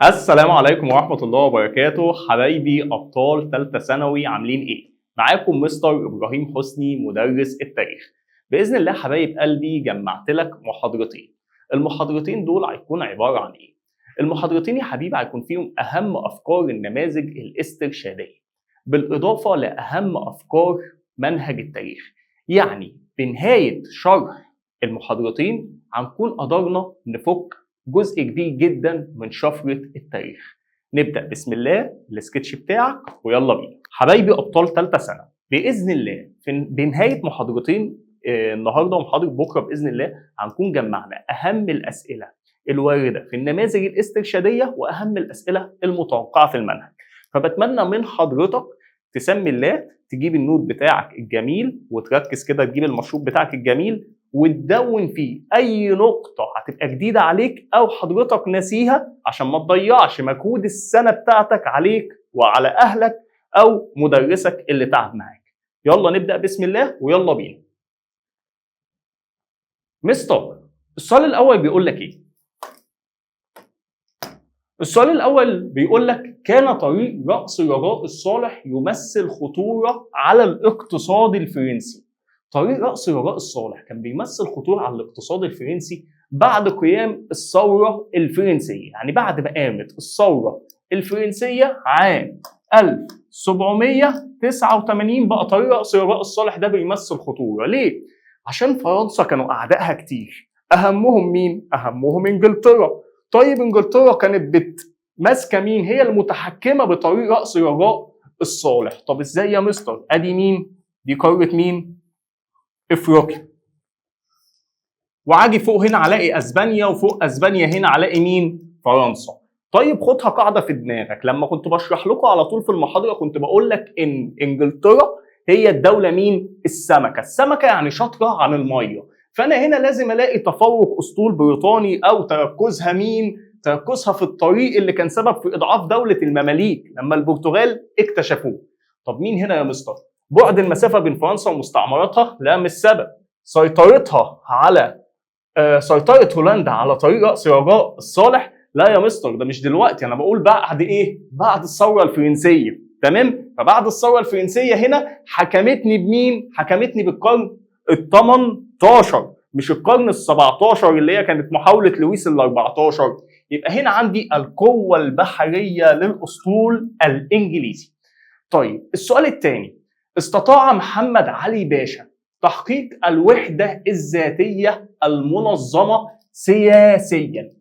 السلام عليكم ورحمة الله وبركاته. حبايبي أبطال ثالثة ثانوي عاملين إيه؟ معاكم مستر إبراهيم حسني مدرس التاريخ. بإذن الله حبايب قلبي جمعت لك محاضرتين. المحاضرتين دول هيكون عبارة عن إيه؟ المحاضرتين يا حبيبي هيكون فيهم أهم أفكار النماذج الاسترشادية، بالإضافة لأهم أفكار منهج التاريخ. يعني بنهاية شرح المحاضرتين هنكون قدرنا نفك جزء كبير جدا من شفرة التاريخ. نبدأ بسم الله السكتش بتاعك ويلا بينا. حبايبي أبطال ثالثة ثانوي، بإذن الله بنهاية محاضرتين النهارده ومحاضرة بكرة بإذن الله هنكون جمعنا أهم الأسئلة الواردة في النماذج الاسترشادية وأهم الأسئلة المتوقعة في المنهج. فبتمنى من حضرتك تسمي الله، تجيب النوت بتاعك الجميل وتركز كده، تجيب المشروب بتاعك الجميل وتدون فيه اي نقطة هتبقى جديدة عليك او حضرتك ناسيها، عشان ما تضيعش مجهود السنة بتاعتك عليك وعلى اهلك او مدرسك اللي تعب معاك. يلا نبدأ بسم الله ويلا بينا. مستر، السؤال الاول بيقول لك ايه؟ السؤال الاول بيقول لك كان طريق رأس رجاء الصالح يمثل خطورة على الاقتصاد الفرنسي. طريق رأس رجاء الصالح كان بيمثل خطورة على الاقتصاد الفرنسي بعد قيام الثورة الفرنسية، يعني بعد ما قامت الثورة الفرنسية عام 1789 بقى طريق رأس رجاء الصالح ده بيمثل خطورة. ليه؟ عشان فرنسا كانوا أعدائها كتير، أهمهم مين؟ أهمهم إنجلترا. طيب إنجلترا كانت ماسكة مين؟ هي المتحكمة بطريق رأس رجاء الصالح. طب إزاي يا مستر؟ أدي مين؟ دي قارة مين؟ افريقيا. وعاجي فوق هنا الاقي اسبانيا، وفوق اسبانيا هنا الاقي مين؟ فرنسا. طيب خدها قاعده في دماغك، لما كنت بشرح لكم على طول في المحاضره كنت بقول لك ان انجلترا هي الدوله مين؟ السمكه. السمكه يعني شاطره عن الميه، فانا هنا لازم الاقي تفوق اسطول بريطاني او تركزها مين؟ تركزها في الطريق اللي كان سبب في اضعاف دوله المماليك لما البرتغال اكتشفوه. طب مين هنا يا مستر؟ بعد المسافة بين فرنسا ومستعمراتها؟ لا، مش سبب. سيطرتها على سيطرة هولندا على طريق رأس رجاء الصالح؟ لا يا مستر، ده مش دلوقتي، أنا بقول بعد إيه؟ بعد الثورة الفرنسية. تمام؟ فبعد الثورة الفرنسية هنا حكمتني بمين؟ حكمتني بالقرن ال 18، مش القرن ال 17 اللي هي كانت محاولة لويس ال 14. يبقى هنا عندي القوة البحرية للأسطول الإنجليزي. طيب السؤال الثاني، استطاع محمد علي باشا تحقيق الوحدة الذاتية المنظمة سياسيا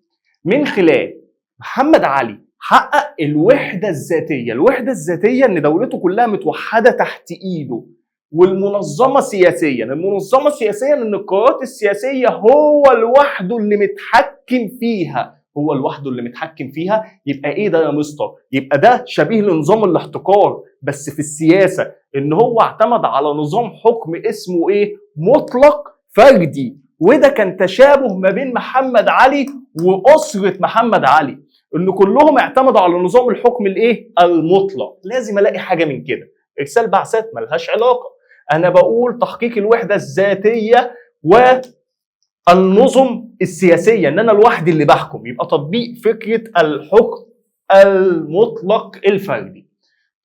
من خلال محمد علي حقق الوحدة الذاتية. الوحدة الذاتية ان دولته كلها متوحدة تحت ايده، والمنظمة سياسيا. المنظمة سياسيا ان القرارات السياسية هو لوحده اللي متحكم فيها، هو لوحده اللي متحكم فيها. يبقى ايه ده يا مستر؟ يبقى ده شبيه لنظام الاحتكار بس في السياسة، ان هو اعتمد على نظام حكم اسمه ايه؟ مطلق فردي. وده كان تشابه ما بين محمد علي وأسرة محمد علي، ان كلهم اعتمدوا على نظام الحكم الايه؟ المطلق. لازم الاقي حاجة من كده. ارسال بعثات ملهاش علاقة، انا بقول تحقيق الوحدة الذاتية والنظم السياسية، ان انا لوحدي اللي بحكم. يبقى تطبيق فكرة الحكم المطلق الفردي.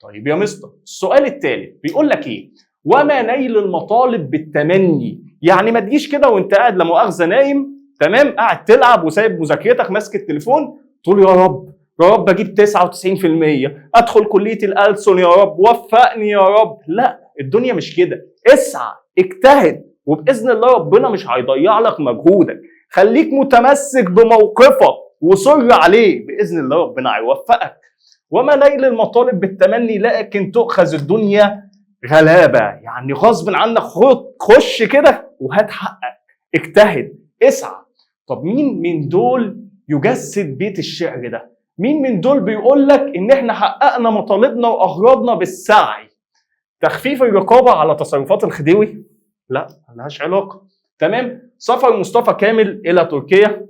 طيب يا مستر، السؤال الثالث بيقول لك ايه؟ وما نيل المطالب بالتمني. يعني ما تجيش كده وانت قاعد لا مؤاخذه نايم، تمام، قاعد تلعب وسايب مذاكرتك ماسك التليفون، تقول يا رب يا رب اجيب 99%، ادخل كليه الألسن يا رب، وفقني يا رب. لا، الدنيا مش كده. اسعى، اجتهد، وباذن الله ربنا مش هيضيع لك مجهودك. خليك متمسك بموقفك وصر عليه، باذن الله ربنا هيوفقك. وما نيل المطالب بالتمني لكن تؤخذ الدنيا غلابة. يعني غصب عنك خش كده وهات حقك، اجتهد، اسعى. طب مين من دول يجسد بيت الشعر ده؟ مين من دول بيقول لك ان احنا حققنا مطالبنا واغراضنا بالسعي؟ تخفيف الرقابة على تصرفات الخديوي؟ لا، ملهاش علاقة. تمام. سفر مصطفى كامل الى تركيا؟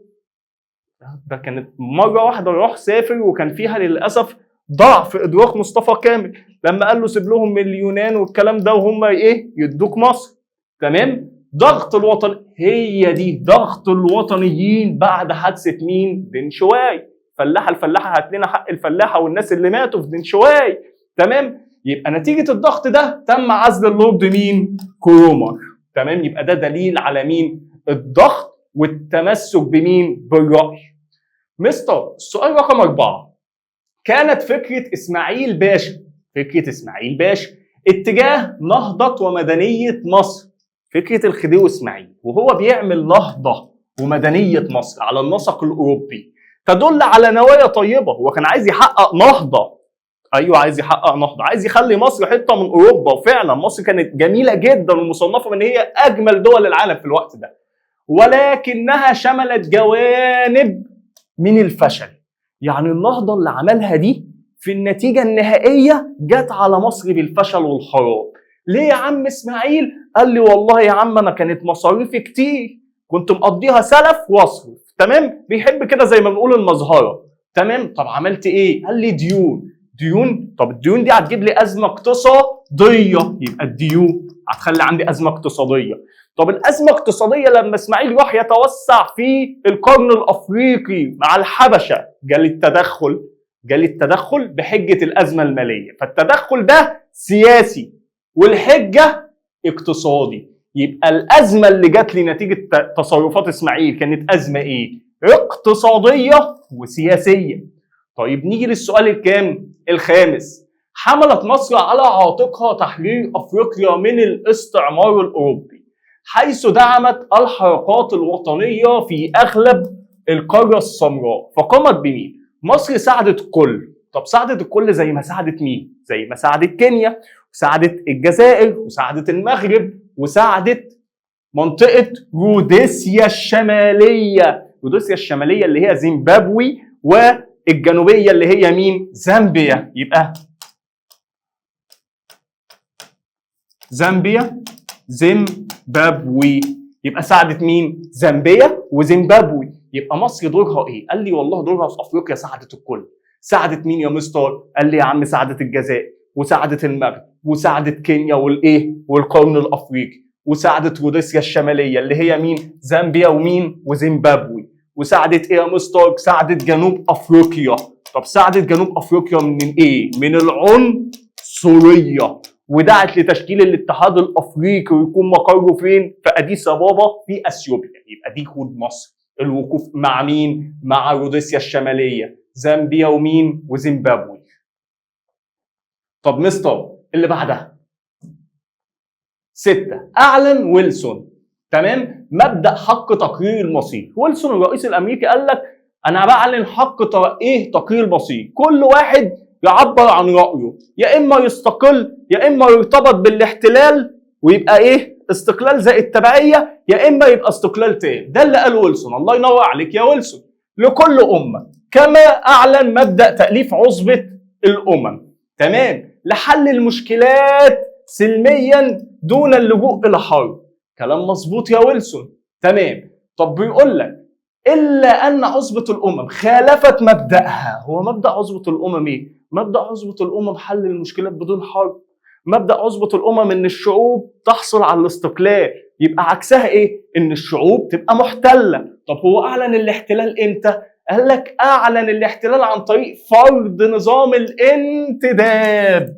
ده كانت مرة واحدة راح سافر وكان فيها للأسف ضعف ادراك مصطفى كامل لما قال له سيب لهم من اليونان والكلام ده وهم ايه؟ يدوك مصر. تمام؟ ضغط الوطن، هي دي ضغط الوطنيين بعد حادثة مين؟ بن شوي. الفلاحه هات لنا حق الفلاحه والناس اللي ماتوا في دنشواي. تمام. يبقى نتيجه الضغط ده تم عزل اللورد مين؟ كرومر. تمام. يبقى ده دليل على مين؟ الضغط والتمسك بمين؟ بالرأي. مستر السؤال رقم 4. كانت فكرة إسماعيل باشا اتجاه نهضة ومدنية مصر، فكرة الخديوي إسماعيل وهو بيعمل نهضة ومدنية مصر على النسق الأوروبي تدل على نوايا طيبة. هو كان عايز يحقق نهضة، ايوه عايز يحقق نهضه، عايز يخلي مصر حته من اوروبا، وفعلا مصر كانت جميله جدا ومصنفه ان هي اجمل دول العالم في الوقت ده، ولكنها شملت جوانب من الفشل. يعني النهضه اللي عملها دي في النتيجه النهائيه جت على مصر بالفشل والخراب. ليه يا عم اسماعيل؟ قال لي والله يا عم انا كانت مصاريفي كتير، كنت مقضيها سلف واصرف. تمام. بيحب كده زي ما بنقول المظهره. تمام. طب عملت ايه؟ قال لي ديون. طب الديون دي هتجيب لي ازمه اقتصاديه، يبقى الديون هتخلي عندي ازمه اقتصاديه. طب الازمه الاقتصاديه لما اسماعيل راح يتوسع في القرن الافريقي مع الحبشه جالي التدخل بحجه الازمه الماليه، فالتدخل ده سياسي والحجه اقتصادي. يبقى الازمه اللي جات لي نتيجه تصرفات اسماعيل كانت ازمه ايه؟ اقتصاديه وسياسيه. طيب نيجي للسؤال الخامس. حملت مصر على عاتقها تحرير افريقيا من الاستعمار الاوروبي، حيث دعمت الحركات الوطنيه في اغلب القاره السمراء. فقامت بمين؟ مصر ساعدت الكل. طب ساعدت الكل زي ما ساعدت مين؟ زي ما ساعدت كينيا، وساعدت الجزائر، وساعدت المغرب، وساعدت منطقه روديسيا الشماليه اللي هي زيمبابوي، والجنوبيه اللي هي مين؟ زامبيا. يبقى زيمبابوي. يبقى ساعدت مين؟ زامبيا وزيمبابوي. يبقى مصر دورها ايه؟ قال لي والله دورها في افريقيا ساعدت الكل. ساعدت مين يا مستر؟ قال لي يا عم ساعدت الجزائر، وساعدت المغرب، وساعدت كينيا والقرن الافريقي، وساعدت روديسيا الشماليه اللي هي مين؟ زامبيا ومين؟ وزيمبابوي. وساعدت ايه يا مستر؟ ساعدت جنوب افريقيا. طب ساعدت جنوب افريقيا من ايه؟ من العنصريه، ودعت لتشكيل الاتحاد الافريقي ويكون مقره فين؟ في اديس ابابا في اثيوبيا. يبقى دي خد مصر الوقوف مع مين؟ مع روديسيا الشماليه، زامبيا ومين؟ وزيمبابوي. طب مستر اللي بعدها 6. اعلن ويلسون تمام مبدا حق تقرير المصير. ويلسون الرئيس الامريكي قال لك انا بعلن حق تقرير المصير، كل واحد يعبر عن رايه، يا اما يستقل يا اما يرتبط بالاحتلال ويبقى استقلال زائد تبعيه، يا اما يبقى استقلال تام. ده اللي قاله ويلسون. الله ينور عليك يا ويلسون. لكل امه، كما اعلن مبدا تاليف عصبه الامم تمام لحل المشكلات سلميا دون اللجوء الى حرب. كلام مظبوط يا ويلسون. تمام. طب بيقول لك الا ان عصبه الامم خالفت مبداها. هو مبدا عصبه الامم ايه؟ مبدا عصبه الامم حل المشكلات بدون حرب. مبدا عصبه الامم ان الشعوب تحصل على الاستقلال. يبقى عكسها ايه؟ ان الشعوب تبقى محتله. طب هو اعلن الاحتلال امتى؟ قال لك اعلن الاحتلال عن طريق فرض نظام الانتداب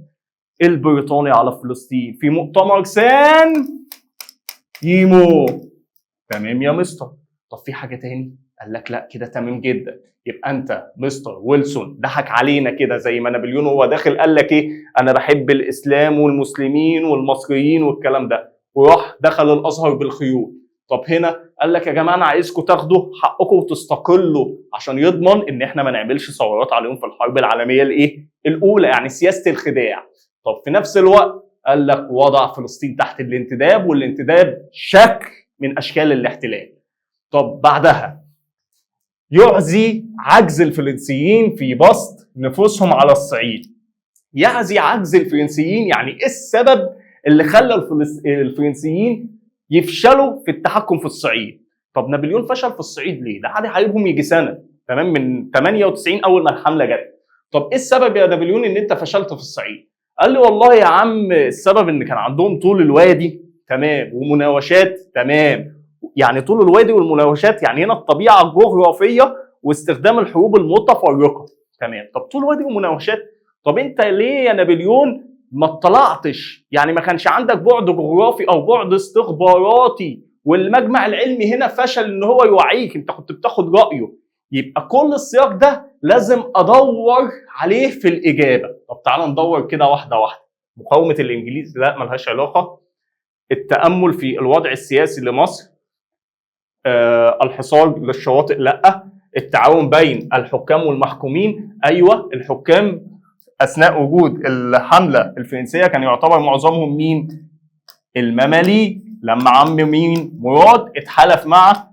البريطاني على فلسطين في مؤتمر سان ييمو. تمام يا مستر. طب في حاجه تاني؟ قال لك لا كده تمام جدا. يبقى انت مستر ويلسون ضحك علينا كده زي ما نابليون هو داخل قال لك انا بحب الاسلام والمسلمين والمصريين والكلام ده، وراح دخل الازهر بالخيوط. طب هنا قال لك يا جماعه انا عايزكم تاخدوا حقكم وتستقلوا عشان يضمن ان احنا ما نعملش ثورات عليهم في الحرب العالميه الاولى، يعني سياسه الخداع. طب في نفس الوقت قال لك وضع فلسطين تحت الانتداب، والانتداب شكل من اشكال الاحتلال. طب بعدها يعزي عجز الفرنسيين في بسط نفوسهم على الصعيد. يعزي عجز الفرنسيين يعني ايه السبب اللي خلى الفرنسيين يفشلوا في التحكم في الصعيد؟ طب نابليون فشل في الصعيد ليه؟ ده قعد يحاربهم يجي سنه تمام من 98 اول ما الحمله جت. طب ايه السبب يا نابليون ان انت فشلت في الصعيد؟ قال لي والله يا عم السبب ان كان عندهم طول الوادي تمام ومناوشات تمام. يعني طول الوادي والمناوشات يعني هنا الطبيعه الجغرافيه واستخدام الحروب المتفرقه. تمام. طب طول هذه المناوشات، طب انت ليه يا نابليون ما اطلعتش؟ يعني ما كانش عندك بعد جغرافي او بعد استخباراتي، والمجمع العلمي هنا فشل ان هو يوعيك، انت كنت بتاخد رايه. يبقى كل السياق ده لازم ادور عليه في الاجابه. طب تعال ندور كده واحده واحده. مقاومه الانجليز لا ملهاش علاقه. التامل في الوضع السياسي لمصر، الحصار للشواطئ لا. التعاون بين الحكام والمحكومين، ايوه الحكام اثناء وجود الحمله الفرنسيه كان يعتبر معظمهم مين؟ المماليك. لما عم مين؟ مراد اتحالف مع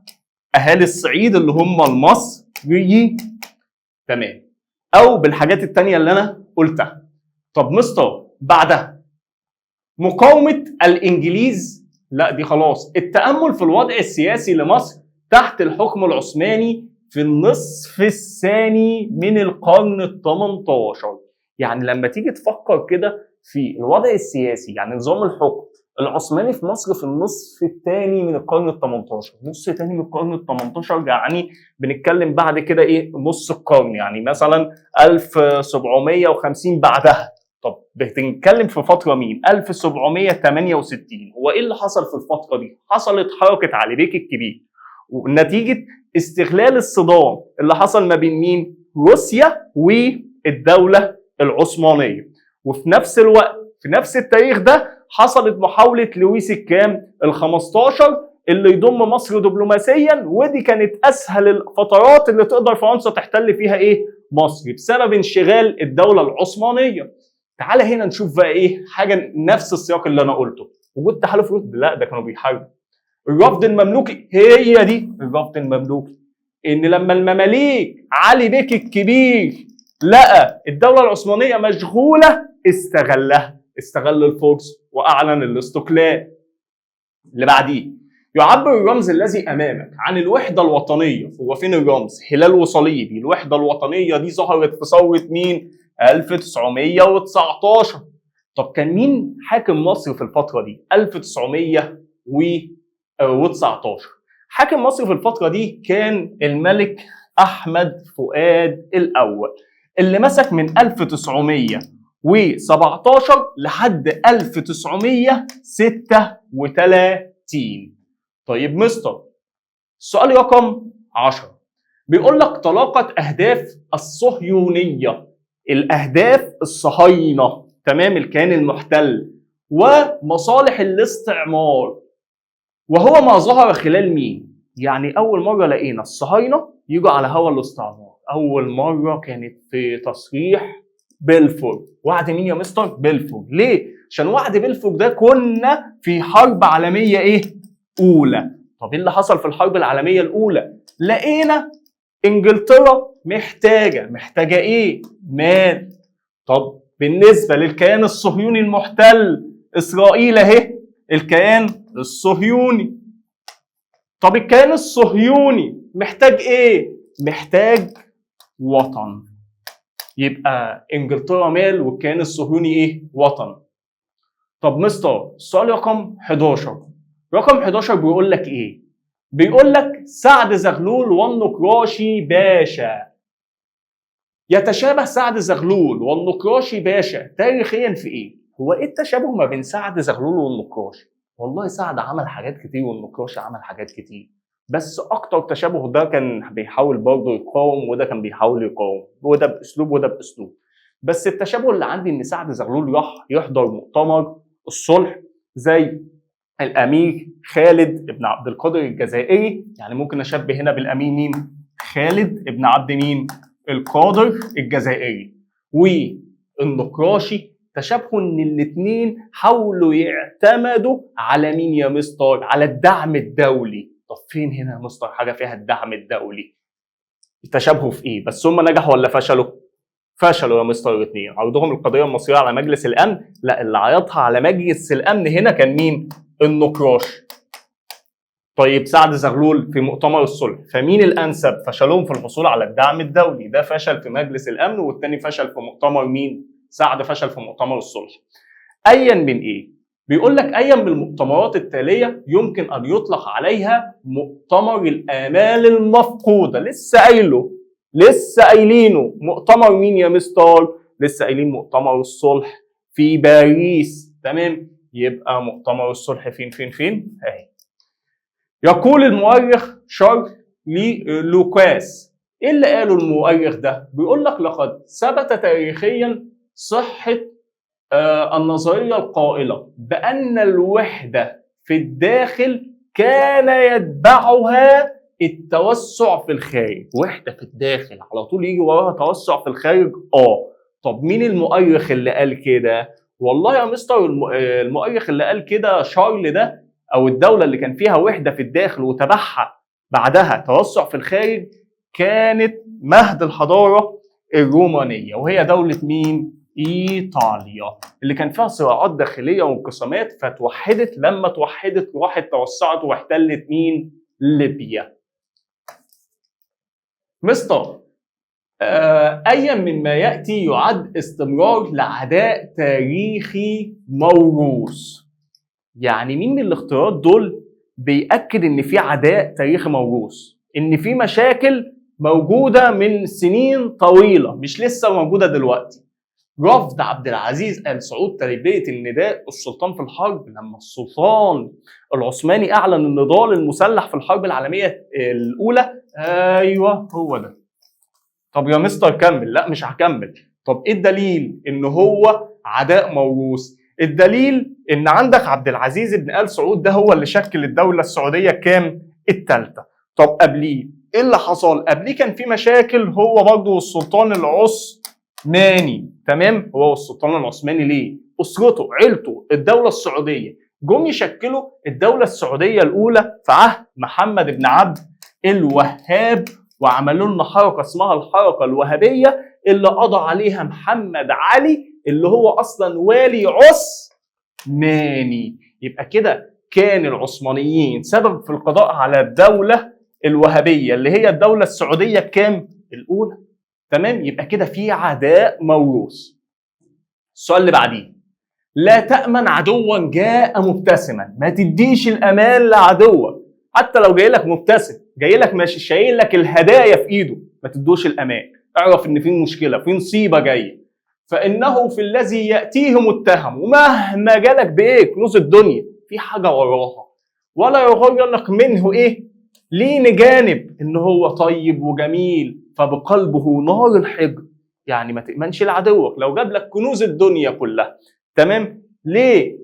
اهالي الصعيد اللي هم المصريين. تمام. او بالحاجات التانية اللي انا قلتها. طب مستر بعدها مقاومه الانجليز، لا دي خلاص. التامل في الوضع السياسي لمصر تحت الحكم العثماني في النصف الثاني من القرن ال 18. يعني لما تيجي تفكر كده في الوضع السياسي، يعني نظام الحكم العثماني في مصر في النصف الثاني من القرن ال 18. نص ثاني من القرن ال 18 يعني بنتكلم بعد كده ايه؟ نص القرن، يعني مثلا 1750 بعدها. طب بنتكلم في فتره مين؟ 1768. هو ايه اللي حصل في الفتره دي؟ حصلت حركه علي بيك الكبير، ونتيجه استغلال الصدام اللي حصل ما بين مين؟ روسيا والدوله العثمانيه. وفي نفس الوقت في نفس التاريخ ده حصلت محاوله لويس الكام؟ ال15 اللي يضم مصر دبلوماسيا، ودي كانت اسهل الفترات اللي تقدر فرنسا تحتل فيها ايه؟ مصر، بسبب انشغال الدوله العثمانيه. تعالى هنا نشوف بقى ايه حاجه نفس السياق اللي انا قلته. وجود تحالف روسي؟ لا ده كانوا بيحاربوا. الرفض المملوكي، هي دي الرفض المملوكي، ان لما المماليك علي بيك الكبير لقى الدوله العثمانيه مشغوله استغلها، استغل الفرصه واعلن الاستقلال. اللي بعديه يعبر الرمز الذي امامك عن الوحده الوطنيه. هو فين الرمز؟ هلال وصليبي. الوحده الوطنيه دي ظهرت في ثوره مين؟ 1919. طب كان مين حاكم مصر في الفتره دي؟ 1919. حاكم مصر في الفتره دي كان الملك احمد فؤاد الاول، اللي مسك من 1917 لحد 1936. طيب مستر، السؤال رقم 10 بيقول لك تلاقت اهداف الصهيونيه، الاهداف الصهاينه، تمام، الكيان المحتل، ومصالح الاستعمار، وهو ما ظهر خلال مين؟ يعني اول مره لقينا الصهاينه يجوا على هوى الاستعمار، اول مره كانت في تصريح بلفور. وعد مين يا مستر؟ بلفور. ليه؟ عشان وعد بلفور ده كنا في حرب عالميه ايه؟ اولى. طب ايه اللي حصل في الحرب العالميه الاولى؟ لقينا انجلترا محتاجه ايه؟ مال. طب بالنسبه للكيان الصهيوني المحتل، اسرائيل اهي الكيان الصهيوني. طب الكيان الصهيوني محتاج ايه؟ محتاج وطن. يبقى انجلترا مال والكيان الصهيوني ايه؟ وطن. طب مستر السؤال رقم 11. رقم 11 بيقول لك ايه؟ بيقول لك سعد زغلول والنقراشي باشا. يتشابه سعد زغلول والنقراشي باشا تاريخيا في ايه؟ هو ايه التشابه ما بين سعد زغلول والنقراشي؟ والله سعد عمل حاجات كتير والنقراشي عمل حاجات كتير، بس اكتر تشابه ده كان بيحاول برضه يقاوم وده كان بيحاول يقاوم، وده باسلوب وده باسلوب. بس التشابه اللي عندي ان سعد زغلول راح يحضر مؤتمر الصلح زي الامير خالد بن عبد القادر الجزائري. يعني ممكن اشبه هنا بالامير مين؟ خالد بن عبد مين؟ القادر الجزائري. والنقراشي تشابهوا ان الاثنين حاولوا يعتمدوا على مين يا مستر؟ على الدعم الدولي. طب فين هنا يا مستر حاجه فيها الدعم الدولي؟ تشابهوا في ايه؟ بس هم نجحوا ولا فشلوا؟ فشلوا يا مستر الاثنين. عرضهم القضيه المصريه على مجلس الامن، لا اللي عرضها على مجلس الامن هنا كان مين؟ النقراشي. طيب سعد زغلول في مؤتمر الصلح، فمين الانسب؟ فشلهم في الحصول على الدعم الدولي، ده فشل في مجلس الامن والثاني فشل في مؤتمر مين؟ سعد فشل في مؤتمر الصلح. ايا من ايه؟ بيقول لك ايا من المؤتمرات التاليه يمكن ان يطلق عليها مؤتمر الامال المفقوده. لسه قايله لسه قايلينه مؤتمر مين يا مستر؟ لسه قايلين مؤتمر الصلح في باريس. تمام، يبقى مؤتمر الصلح فين اهي. يقول المؤرخ شارل لوكاس، ايه اللي قاله المؤرخ ده؟ بيقول لك لقد ثبت تاريخيا صحة النظرية القائلة بأن الوحدة في الداخل كان يتبعها التوسع في الخارج. وحدة في الداخل على طول يجي وراها توسع في الخارج. طب مين المؤرخ اللي قال كده؟ والله يا مستر المؤرخ اللي قال كده شارل ده، او الدولة اللي كان فيها وحدة في الداخل وتبعها بعدها توسع في الخارج، كانت مهد الحضارة الرومانية، وهي دولة مين؟ ايطاليا، اللي كان فيها صراعات داخليه وانقسامات، فتوحدت. لما توحدت راحت توسعت واحتلت مين؟ ليبيا. مستر ايا مما ياتي يعد استمرار لعداء تاريخي موروث. يعني مين من الاختيارات دول بيأكد ان في عداء تاريخي موروث، ان في مشاكل موجوده من سنين طويله مش لسه موجوده دلوقتي؟ رفض عبد العزيز آل سعود تلبية النداء السلطان في الحرب، لما السلطان العثماني أعلن النضال المسلح في الحرب العالمية الأولى. أيوه هو ده. طب يا مستر كمل. لا مش هكمل. طب إيه الدليل إن هو عداء موروث؟ الدليل إن عندك عبد العزيز بن آل سعود ده هو اللي شكل الدولة السعودية كام؟ الثالثة. طب قبليه إيه اللي حصل؟ قبليه كان في مشاكل هو برضه والسلطان العثماني. تمام، هو والسلطان العثماني ليه؟ اسرته، عيلته، الدوله السعوديه جم يشكلوا الدوله السعوديه الاولى في عهد محمد بن عبد الوهاب، وعملوا لنا حركه اسمها الحركه الوهابيه اللي قضى عليها محمد علي اللي هو اصلا والي عثماني. يبقى كده كان العثمانيين سبب في القضاء على الدوله الوهابيه اللي هي الدوله السعوديه بكام؟ الاولى. تمام، يبقى كده في عداء موروث. السؤال اللي بعديه، لا تأمن عدوا جاء مبتسما. ما تديش الأمان لعدوك حتى لو جاي لك مبتسم، جاي لك ماشي شايل لك الهدايا في إيده، ما تدوش الأمان. اعرف إن في مشكلة، في مصيبة جاية. فإنه في الذي يأتيه متهم، ومهما جالك بإيه كنوز الدنيا في حاجة وراها، ولا يغيرك منه إيه؟ لين جانب إن هو طيب وجميل فبقلبه نار الحجر. يعني ما تأمنش لعدوك لو جاب لك كنوز الدنيا كلها. تمام، ليه؟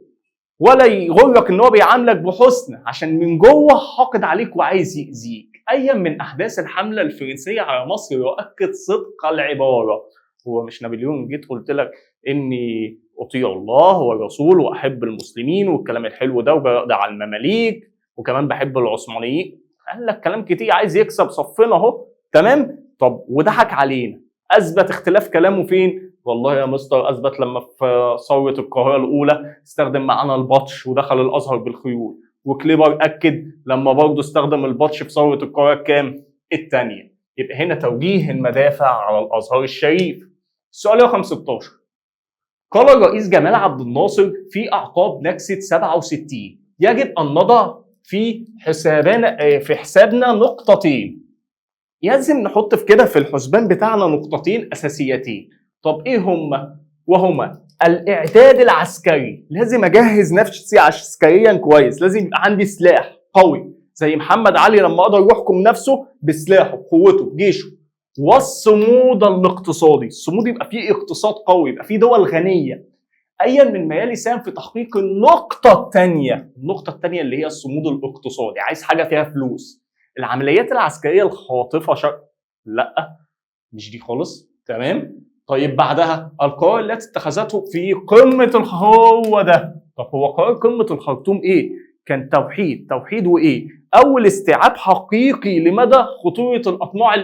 ولا يغرك ان هو بيعاملك بحسن عشان من جوه حاقد عليك وعايز يأذيك. ايا من احداث الحمله الفرنسيه على مصر يؤكد صدق العباره. هو مش نابليون جيت قلت لك اني اطيع الله والرسول واحب المسلمين والكلام الحلو ده وبقضي على المماليك وكمان بحب العثمانيين؟ قال لك كلام كتير عايز يكسب صفنا اهو. تمام، طب وضحك علينا. اثبت اختلاف كلامه فين؟ والله يا مستر اثبت لما في ثوره القاهره الاولى استخدم معانا البطش ودخل الازهر بالخيول، وكليبر اكد لما برضه استخدم البطش في ثوره القاهره كام؟ الثانيه. يبقى هنا توجيه المدافع على الازهر الشريف. السؤال رقم 16، قال الرئيس جمال عبد الناصر في اعقاب نكسه 67 يجب ان نضع في حسابنا نقطتين. لازم نحط في كده في الحسبان بتاعنا نقطتين اساسيتين. طب ايه هما؟ وهما الاعداد العسكري. لازم اجهز نفسي عسكريا كويس، لازم يبقى عندي سلاح قوي زي محمد علي لما قدر يحكم نفسه بسلاحه بقوته بجيشه. والصمود الاقتصادي، الصمود يبقى فيه اقتصاد قوي، يبقى فيه دول غنيه. ايا من ما يلي سام في تحقيق النقطه الثانيه اللي هي الصمود الاقتصادي. عايز حاجه فيها فلوس. العمليات العسكريه الخاطفه لا مش دي خالص. تمام، طيب بعدها القرار التي اتخذته في قمه هو ده. طب هو قرار قمه الخرطوم ايه؟ كان توحيد وايه؟ اول استيعاب حقيقي لمدى خطوره الاطماع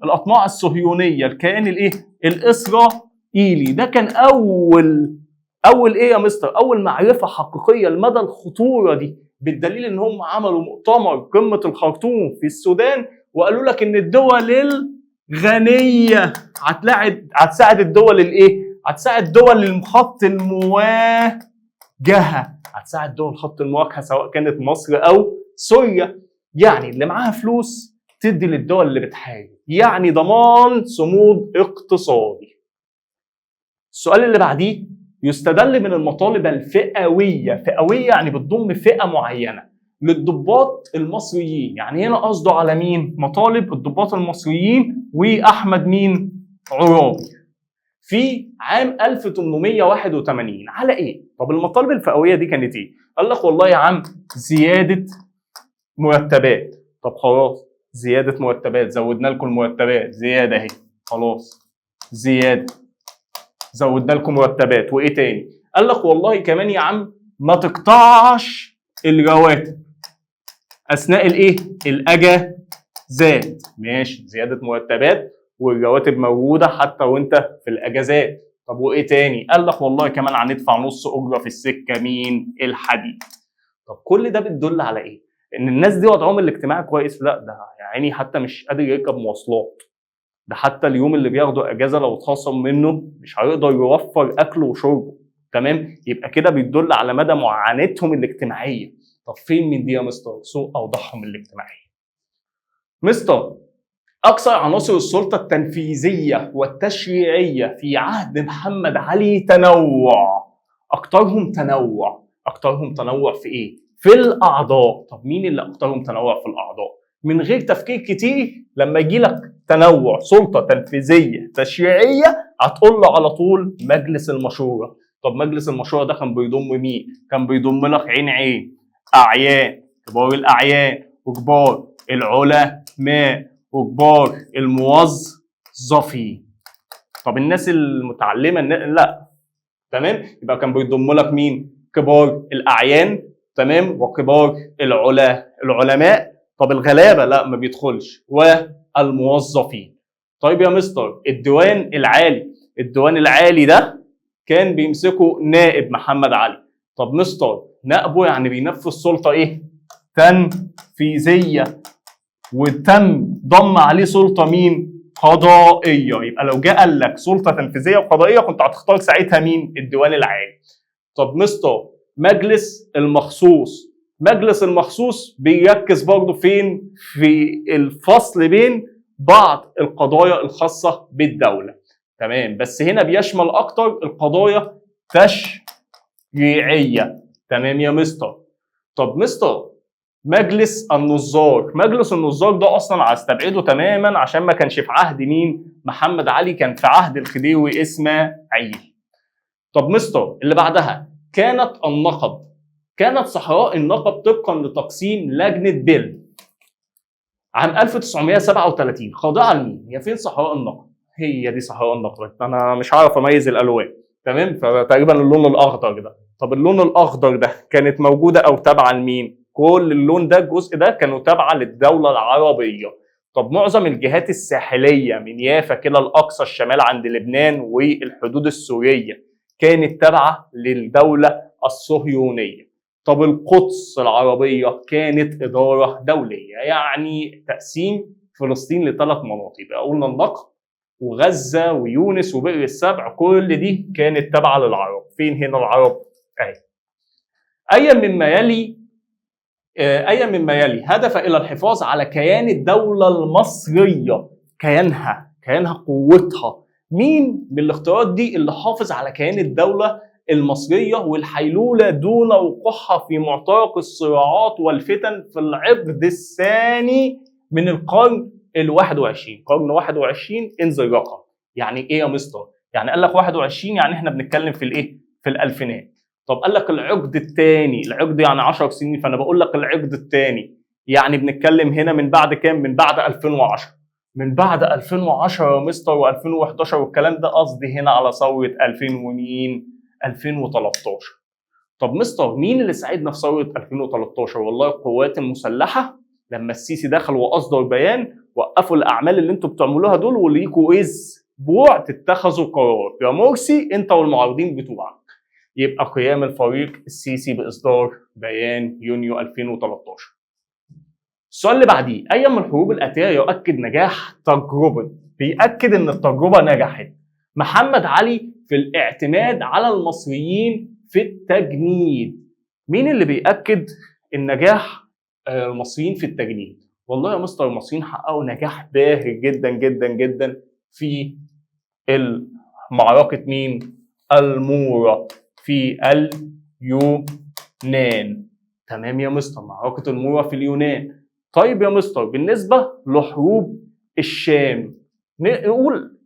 الاطماع الصهيونيه، الكيان الاسرائيلي. ده كان اول ايه يا مستر؟ اول معرفه حقيقيه لمدى الخطوره دي، بالدليل ان هم عملوا مؤتمر قمه الخرطوم في السودان وقالوا لك ان الدول الغنيه هتساعد الدول هتساعد دول الخط المواجهه، هتساعد دول خط المواجهه سواء كانت مصر او سوريا. يعني اللي معاها فلوس تدي للدول اللي بتحارب، يعني ضمان صمود اقتصادي. السؤال اللي بعديه، يستدل من المطالب الفئوية، فئوية يعني بتضم فئة معينة للضباط المصريين، يعني هنا قصده على مين؟ مطالب الضباط المصريين وأحمد مين؟ عرابي في عام 1881 على ايه؟ طب المطالب الفئوية دي كانت ايه؟ قال لك والله يا عم زيادة مرتبات. طب خلاص زيادة مرتبات، زودنا لكم المرتبات، زيادة اهي خلاص زيادة، زودنا لكم مرتبات. وايه تاني؟ قال لك والله كمان يا عم ما تقطعش الرواتب اثناء الايه؟ الاجازات. ماشي، زياده مرتبات والرواتب موجوده حتى وانت في الاجازات. طب وايه تاني؟ قال لك والله كمان هندفع نص اجره في السكه مين؟ الحديد. طب كل ده بتدل على ايه؟ ان الناس دي وضعهم الاجتماعي كويس؟ لا، ده يعني حتى مش قادر يركب مواصلات، ده حتى اليوم اللي بياخده اجازه لو اتخصم منه مش هيقدر يوفر اكله وشربه. تمام؟ يبقى كده بيدل على مدى معاناتهم الاجتماعيه. طب فين من دي يا مستر؟ سوء اوضاعهم الاجتماعيه. مستر، اكثر عناصر السلطه التنفيذيه والتشريعيه في عهد محمد علي تنوع. اكثرهم تنوع في ايه؟ في الاعضاء. طب مين اللي اكثرهم تنوع في الاعضاء؟ من غير تفكير كتير لما يجي لك تنوع سلطه تنفيذيه تشريعيه هتقول له على طول مجلس المشوره. طب مجلس المشوره ده كان بيضم مين؟ كان بيضم لك عين اعيان، كبار الاعيان وكبار العلماء وكبار الموظفين. طب الناس المتعلمه لا. تمام؟ يبقى كان بيضم لك مين؟ كبار الاعيان، تمام، وكبار العلماء. طب الغلابه لا ما بيدخلش، والموظفين. طيب يا مستر، الديوان العالي ده كان بيمسكه نائب محمد علي. طب مستر، نائبه يعني بينفذ سلطه ايه؟ تنفيذيه، وتم ضم عليه سلطه مين؟ قضائيه. يبقى لو جه قال لك سلطه تنفيذيه وقضائيه كنت هتختار ساعتها مين؟ الديوان العالي. طب مستر، مجلس المخصوص بيركز برضه فين؟ في الفصل بين بعض القضايا الخاصه بالدوله. تمام، بس هنا بيشمل اكتر القضايا تشريعيه. تمام يا مستر. طب مستر، مجلس النظار ده اصلا هستبعده تماما عشان ما كانش في عهد مين؟ محمد علي، كان في عهد الخديوي اسماعيل. طب مستر اللي بعدها، كانت صحراء النقب طبقا لتقسيم لجنه بيل عام 1937 خاضعه لمين؟ هي فين صحراء النقب؟ هي دي صحراء النقب، انا مش عارف اميز الالوان. تمام، فتقريبا اللون الاخضر ده. طب اللون الاخضر ده كانت موجوده او تابعه لمين؟ كل اللون ده الجزء ده كانوا تابعه للدوله العربيه. طب معظم الجهات الساحليه من يافا كده لاقصى الشمال عند لبنان والحدود السوريه كانت تابعه للدوله الصهيونيه. طب القدس العربيه كانت اداره دوليه، يعني تقسيم فلسطين لثلاث مناطق. يبقى قلنا النقب وغزه ويونس وبئر السبع، كل دي كانت تابعه للعرب. فين هنا العرب؟ اهي. ايا مما يلي هدف الى الحفاظ على كيان الدوله المصريه، كيانها قوتها. مين من الاختيارات دي اللي حافظ على كيان الدوله المصريه والحيلوله دون وقوعها في معترك الصراعات والفتن في العقد الثاني من القرن ال21؟ قرن 21 انزل رقم. يعني ايه يا مستر؟ يعني قال لك 21 يعني احنا بنتكلم في الايه؟ في الالفينات. طب قال لك العقد الثاني، العقد يعني 10 سنين، فانا بقول لك العقد الثاني يعني بنتكلم هنا من بعد كام؟ من بعد 2010. من بعد 2010 يا مستر و2011 والكلام ده، قصدي هنا على ثوره 2000 ومين؟ 2013. طب مستر مين اللي ساعدنا في ثوره 2013؟ والله القوات المسلحه، لما السيسي دخل واصدر بيان وقفوا الاعمال اللي انتوا بتعملوها دول وليكوا اسبوع تتخذوا قرار، يا مرسي انت والمعارضين بتوعك. يبقى قيام الفريق السيسي باصدار بيان يونيو 2013. السؤال اللي بعديه، اي من الحروب الاتيه يؤكد نجاح تجربه؟ بيأكد ان التجربه نجحت. محمد علي في الاعتماد على المصريين في التجنيد. مين اللي بيأكد النجاح المصريين في التجنيد؟ والله يا مستر المصريين حققوا نجاح باهر جدا جدا جدا في معركة مين؟ المورة في اليونان. تمام يا مستر، معركة المورة في اليونان. طيب يا مستر بالنسبة لحروب الشام نقول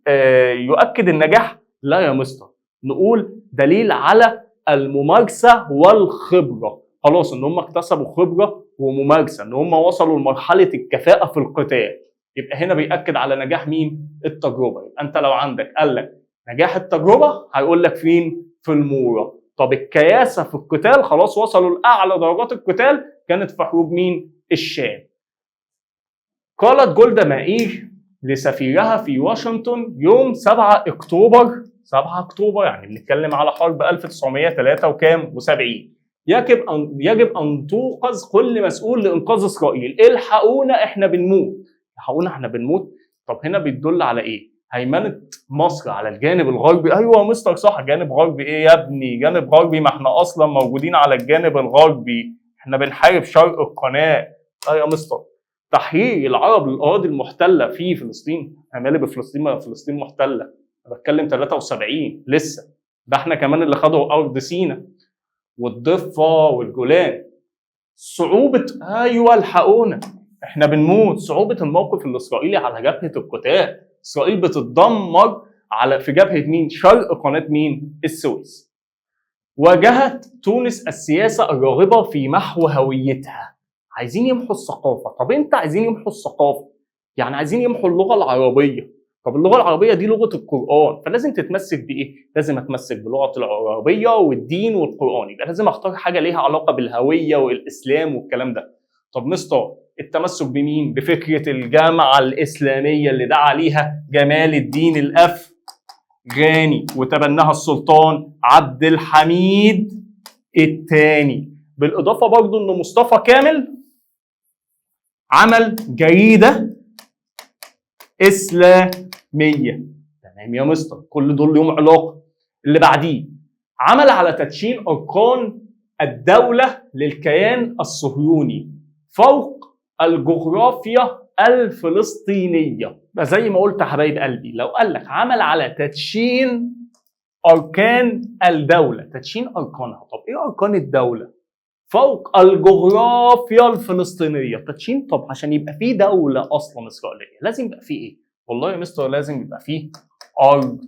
يؤكد النجاح؟ لا يا مستر، نقول دليل على الممارسة والخبرة. خلاص ان هم اكتسبوا خبرة وممارسة، ان هم وصلوا لمرحلة الكفاءة في القتال. يبقى هنا بيأكد على نجاح مين؟ التجربة. يبقى انت لو عندك قال لك نجاح التجربة هيقول لك فين؟ في المورة. طب الكياسة في القتال خلاص وصلوا لأعلى درجات القتال، كانت في حروب مين؟ الشام. قالت جولدا مائير لسفيرها في واشنطن يوم 7 أكتوبر 7 أكتوبر يعني بنتكلم على حرب 1973. يجب أن توقظ كل مسؤول لإنقاذ إسرائيل. الحقونا إحنا بنموت. الحقونا إحنا بنموت. طب هنا بيدل على إيه؟ هيمنة مصر على الجانب الغربي. أيوه يا مستر صح، جانب غربي إيه يا ابني؟ جانب غربي؟ ما إحنا أصلا موجودين على الجانب الغربي، إحنا بنحارب شرق القناة. يا مستر تحرير العرب للأراضي المحتلة في فلسطين. احنا مالي بفلسطين؟ ما فلسطين محتلة، انا بتكلم 73 لسه، ده احنا كمان اللي خدوا أرض سيناء والضفة والجولان. صعوبة أيوة الحقونا احنا بنموت. صعوبة الموقف الإسرائيلي على جبهة القتال. إسرائيل بتتدمر في جبهة مين؟ شرق قناة مين؟ السويس. واجهت تونس السياسة الراغبة في محو هويتها. عايزين يمحوا الثقافة. طب انت عايزين يمحوا الثقافة، يعني عايزين يمحوا اللغة العربية. طب اللغة العربية دي لغة القرآن، فلازم تتمسك بإيه؟ لازم اتمسك بلغة العربية والدين والقرآن. يبقى لازم اختار حاجة ليها علاقة بالهوية والإسلام والكلام ده. طب مستر التمسك بمين؟ بفكرة الجامعة الإسلامية اللي دعا عليها جمال الدين الأفغاني وتبناها السلطان عبد الحميد الثاني. بالإضافة برضو إن مصطفى كامل عمل جريدة إسلامية. تمام يا مستر، كل دول لهم علاقة. اللي بعديه عمل على تدشين أركان الدولة للكيان الصهيوني فوق الجغرافيا الفلسطينية. زي ما قلت يا حبايب قلبي، لو قال لك عمل على تدشين أركان الدولة، تدشين أركانها. طب إيه أركان الدولة؟ فوق الجغرافيا الفلسطينية. تدشين، طب عشان يبقى فيه دولة أصلا إسرائيلية لازم يبقى فيه إيه؟ والله يا مستر لازم يبقى فيه أرض،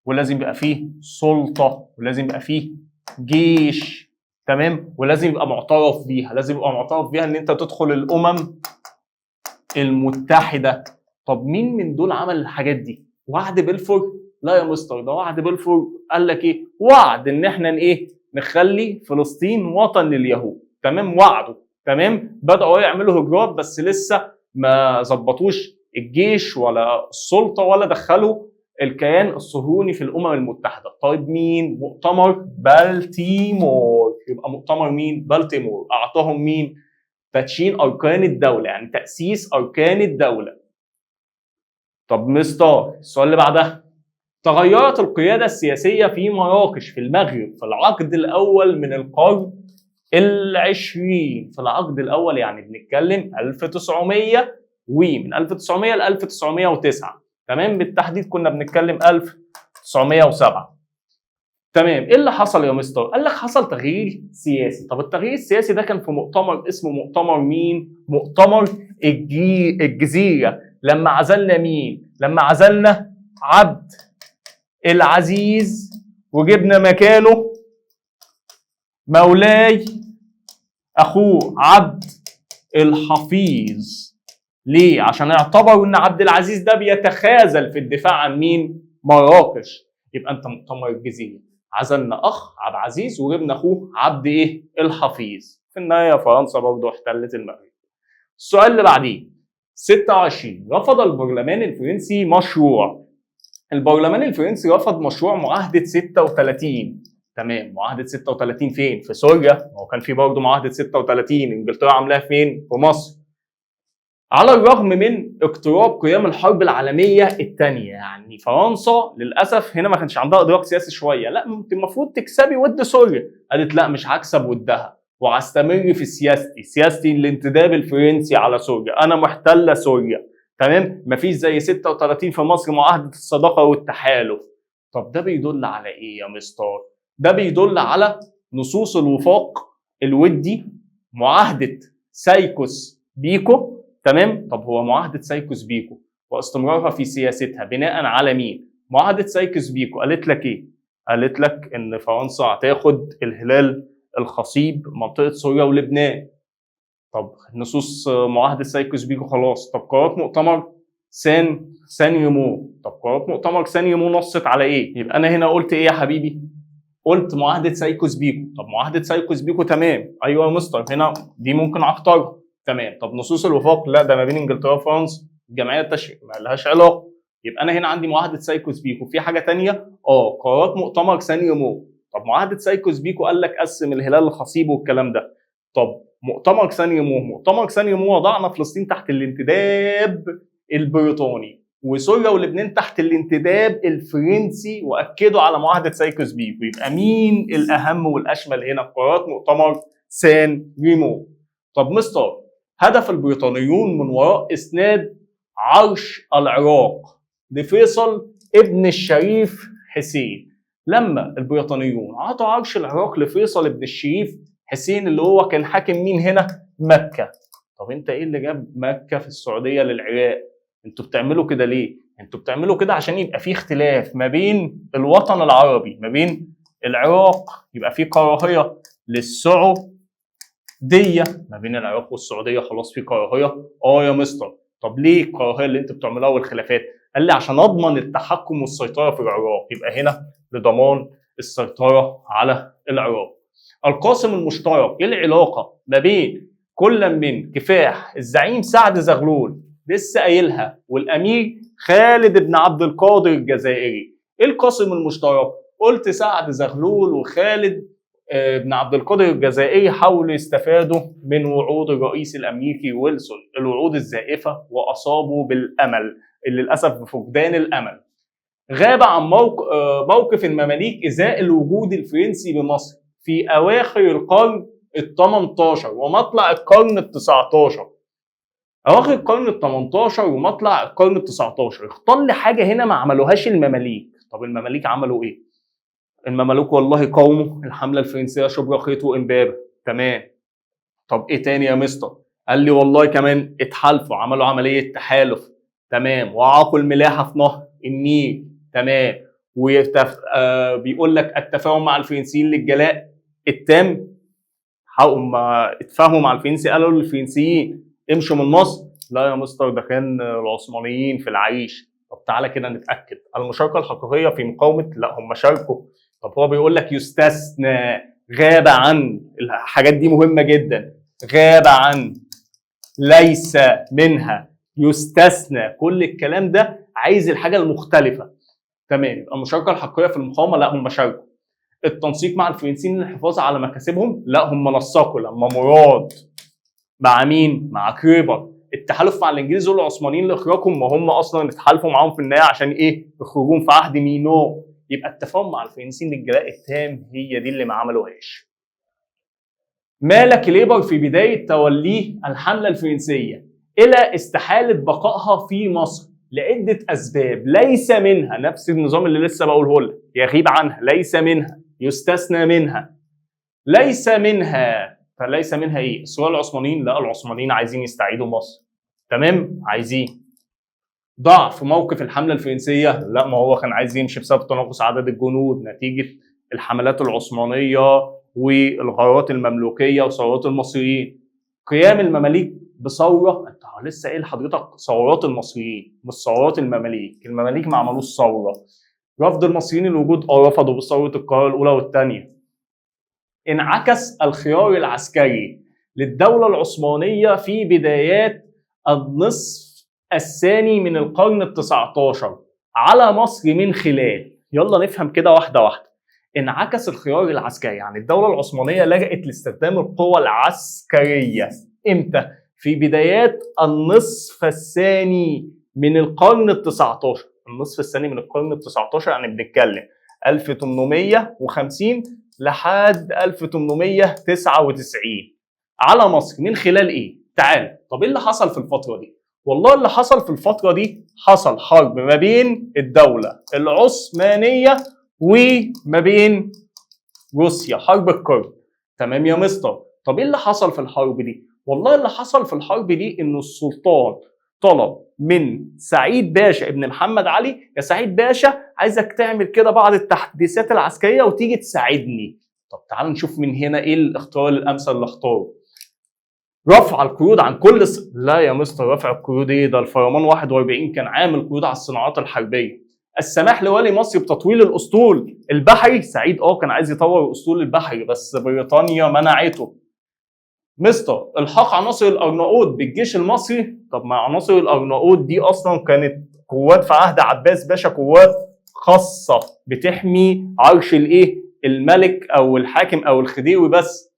ولازم يبقى فيه سلطة، ولازم يبقى فيه جيش. تمام؟ ولازم يبقى معترف بيها. لازم يبقى معترف بيها إن أنت تدخل الأمم المتحدة. طب مين من دول عمل الحاجات دي؟ وعد بلفور؟ لا يا مستر، ده وعد بلفور قال لك إيه؟ وعد إن إحنا إيه؟ نخلي فلسطين وطن لليهود. تمام؟ وعدوا. تمام؟ بدأوا يعملوا هجرات بس لسه ما ظبطوش الجيش ولا السلطة ولا دخلوا الكيان الصهيوني في الأمم المتحدة. طيب مين؟ مؤتمر بالتيمور. يبقى مؤتمر مين؟ بالتيمور. أعطاهم مين؟ تدشين أركان الدولة، يعني تأسيس أركان الدولة. طب مستر السؤال اللي بعدها، تغيرت القيادة السياسية في مراكش في المغرب في العقد الأول من القرن العشرين. في العقد الأول يعني بنتكلم 1900 ومن 1900 ل 1909. تمام؟ بالتحديد كنا بنتكلم 1907. تمام؟ ايه اللي حصل يا مستر؟ قال لك حصل تغيير سياسي. طب التغيير السياسي ده كان في مؤتمر اسمه مؤتمر مين؟ مؤتمر الجزيرة. لما عزلنا مين؟ لما عزلنا عبد العزيز وجبنا مكانه مولاي اخوه عبد الحفيظ. ليه؟ عشان اعتبروا ان عبد العزيز ده بيتخاذل في الدفاع عن مين؟ مراكش. يبقى انت مؤتمر الجزيره عزلنا اخ عبد العزيز وجبنا اخوه عبد ايه؟ الحفيظ. في النهايه فرنسا برضه احتلت المغرب. السؤال اللي بعديه 26، رفض البرلمان الفرنسي مشروع. البرلمان الفرنسي رفض مشروع معاهده 36. تمام؟ معاهده 36 فين؟ في سوريا. هو كان في برضه معاهده 36 انجلترا عاملاها فين؟ في مصر. على الرغم من اقتراب قيام الحرب العالميه الثانيه. يعني فرنسا للاسف هنا ما كانش عندها ادراك سياسي شويه. لا انت المفروض تكسبي ود سوريا. قالت لا مش هكسب ودها. وهستمر في سياستي الانتداب الفرنسي على سوريا، انا محتله سوريا، تمام؟ مفيش زي 36 في مصر معاهده الصداقه والتحالف. طب ده بيدل على ايه يا مستر؟ ده بيدل على نصوص الوفاق الودي، معاهده سايكوس بيكو، تمام؟ طب هو معاهده سايكوس بيكو واستمرارها في سياستها بناء على مين؟ معاهده سايكوس بيكو قالت لك ايه؟ قالت لك ان فرنسا هتاخد الهلال الخصيب منطقه سوريا ولبنان. طب نصوص معاهده سايكوس بيكو خلاص. طب قرارات مؤتمر سان ريمو، طب قرارات مؤتمر سان ريمو نصت على ايه؟ يبقى انا هنا قلت ايه يا حبيبي؟ قلت معاهده سايكوس بيكو. طب معاهده سايكوس بيكو تمام، ايوه يا مستر هنا دي ممكن اختارها، تمام. طب نصوص الوفاق لا ده ما بين انجلترا وفرنسا، الجمعيه التشريع ما لهاش علاقه. يبقى انا هنا عندي معاهده سايكوس بيكو. في حاجه ثانيه قرارات مؤتمر سان ريمو. طب معاهده سايكوس بيكو قال لك قسم الهلال الخصيب والكلام ده. طب مؤتمر سان ريمو وضعنا فلسطين تحت الانتداب البريطاني وسوريا ولبنان تحت الانتداب الفرنسي، واكدوا على معاهده سايكوس بيكو. يبقى مين الاهم والاشمل هنا؟ قرارات مؤتمر سان ريمو. طب مستر هدف البريطانيون من وراء اسناد عرش العراق لفيصل ابن الشريف حسين، لما البريطانيون عطوا عرش العراق لفيصل ابن الشريف حسين اللي هو كان حاكم مين هنا؟ مكه. طب انت ايه اللي جاب مكه في السعوديه للعراق؟ انتوا بتعملوا كده ليه؟ انتوا بتعملوا كده عشان يبقى في اختلاف ما بين الوطن العربي، ما بين العراق، يبقى في كراهيه للسعوديه، ما بين العراق والسعوديه خلاص في كراهيه. يا مستر طب ليه الكراهيه اللي انتوا بتعملوها والخلافات؟ قال لي عشان اضمن التحكم والسيطره في العراق، يبقى هنا لضمان السيطره على العراق. القاسم المشترك، ايه العلاقه ما بين كل من كفاح الزعيم سعد زغلول لسه قايلها والامير خالد بن عبد القادر الجزائري؟ ايه القاسم المشترك؟ قلت سعد زغلول وخالد بن عبد القادر الجزائري حاولوا يستفادوا من وعود الرئيس الامريكي ويلسون، الوعود الزائفه، واصابوا بالامل اللي للاسف بفقدان الامل. غاب عن موقف المماليك ازاء الوجود الفرنسي بمصر في اواخر القرن ال 18 ومطلع القرن ال 19. اواخر القرن ال 18 ومطلع القرن ال 19 اختل حاجه هنا ما عملوهاش المماليك. طب المماليك عملوا ايه؟ المماليك والله قاوموا الحمله الفرنسيه شبرا خيط وامبابه، تمام. طب ايه تاني يا مستر؟ قال لي والله كمان اتحالفوا، عملوا عمليه تحالف، تمام، وعاقوا الملاحه في نهر النيل، تمام. بيقول لك التفاهم مع الفرنسيين للجلاء التام. هم اتفاهموا مع الفرنسي، قالوا للفرنسيين امشوا من مصر. لا يا مستر ده كان العثمانيين في العريش. طب تعالى كده نتاكد المشاركه الحقيقيه في مقاومه، لا هم شاركوا. طب هو بيقول لك يستثنى، غاب عن، الحاجات دي مهمه جدا، غاب عن، ليس منها، يستثنى، كل الكلام ده عايز الحاجه المختلفه، تمام. يبقى المشاركه الحقيقيه في المقاومه، لا هم شاركوا. التنسيق مع الفرنسيين للحفاظ على مكاسبهم، لا هم نسقوا. لما مراد مع مين؟ مع كريبر. التحالف مع الانجليز والعثمانيين لاخراجهم، ما هم اصلا اتحالفوا معاهم في النهايه عشان ايه؟ يخرجون في عهد مينو. يبقى التفاهم مع الفرنسيين للجلاء التام هي دي اللي ما عملوهاش. مال كليبر في بدايه توليه الحمله الفرنسيه الى استحاله بقائها في مصر لعده اسباب، ليس منها نفس النظام اللي لسه بقوله لك، يغيب عنها، ليس منها، يستثنى منها، ليس منها. فليس منها ايه؟ اصرار العثمانيين، لا العثمانيين عايزين يستعيدوا مصر، تمام، عايزين. ضعف موقف الحمله الفرنسيه، لا ما هو كان عايز يمشي بسبب تناقص عدد الجنود نتيجه الحملات العثمانيه والغارات المملوكيه وثورات المصريين. قيام المماليك بثوره، انت لسه قايل حضرتك ثورات المصريين مش ثورات المماليك، المماليك ما عملوش ثوره. رفض المصريين الوجود، رفضوا بثوره القاهره الاولى والثانيه. انعكس الخيار العسكري للدوله العثمانيه في بدايات النصف الثاني من القرن ال 19 على مصر من خلال، يلا نفهم كده واحده واحده. انعكس الخيار العسكري، يعني الدوله العثمانيه لجأت لاستخدام القوى العسكريه امتى؟ في بدايات النصف الثاني من القرن ال 19. النصف الثاني من القرن ال 19 يعني بنتكلم 1850 لحد 1899 على مصر من خلال ايه؟ تعال، طب ايه اللي حصل في الفترة دي؟ والله اللي حصل في الفترة دي حصل حرب ما بين الدولة العثمانية وما بين روسيا، حرب القرم. تمام يا مستر؟ طب ايه اللي حصل في الحرب دي؟ والله اللي حصل في الحرب دي ان السلطان طلب من سعيد باشا ابن محمد علي، يا سعيد باشا عايزك تعمل كده بعض التحديثات العسكريه وتيجي تساعدني. طب تعال نشوف من هنا ايه الاختيار الامثل اللي اختاره. رفع القيود عن كل لا يا مستر، رفع القيود ايه؟ ده الفرمان 41 كان عامل قيود على الصناعات الحربيه. السماح لولي مصر بتطويل الاسطول البحري. سعيد كان عايز يطور الاسطول البحري بس بريطانيا منعته. مستر الحاق عناصر الارناؤوط بالجيش المصري. طب ما عناصر الارناؤوط دي اصلا كانت قوات في عهد عباس باشا، قوات خاصه بتحمي عرش الايه؟ الملك او الحاكم او الخديوي بس.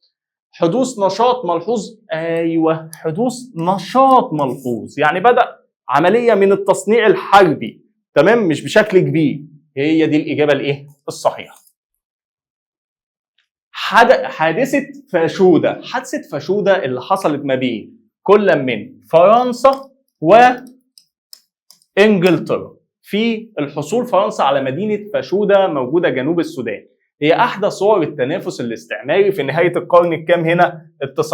حدوث نشاط ملحوظ. ايوه، حدوث نشاط ملحوظ، يعني بدأ عمليه من التصنيع الحربي. تمام، مش بشكل كبير. هي دي الاجابه الايه؟ الصحيحه. حادثه فاشوده. حادثه فاشوده اللي حصلت ما بين كل من فرنسا وانجلترا في الحصول فرنسا على مدينه فاشوده موجوده جنوب السودان. هي احدى صور التنافس الاستعماري في نهايه القرن الكام هنا؟ ال19.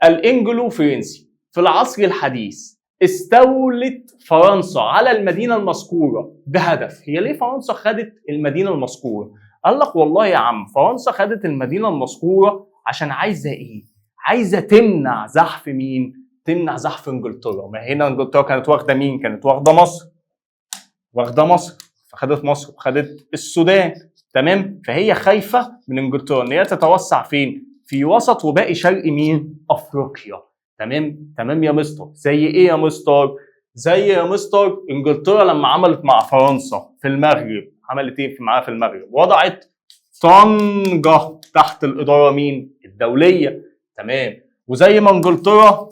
الانجلو فرنسي في العصر الحديث استولت فرنسا على المدينه المذكوره بهدف. هي ليه فرنسا خدت المدينه المذكوره؟ قال لك والله يا عم فرنسا خدت المدينه المذكوره عشان عايزه ايه؟ عايزه تمنع زحف مين؟ تمنع زحف انجلترا. ما هنا انجلترا كانت واخده مين؟ كانت واخده مصر. واخده مصر، فخدت مصر وخدت السودان. تمام؟ فهي خايفه من انجلترا ان هي تتوسع فين؟ في وسط وباقي شرق مين؟ افريقيا. تمام يا مستر. زي ايه يا مستر؟ زي يا مستر انجلترا لما عملت مع فرنسا في المغرب، عملت ايه معاها في المغرب؟ وضعت طنجة تحت الإدارة مين؟ الدولية. تمام. وزي ما انجلترا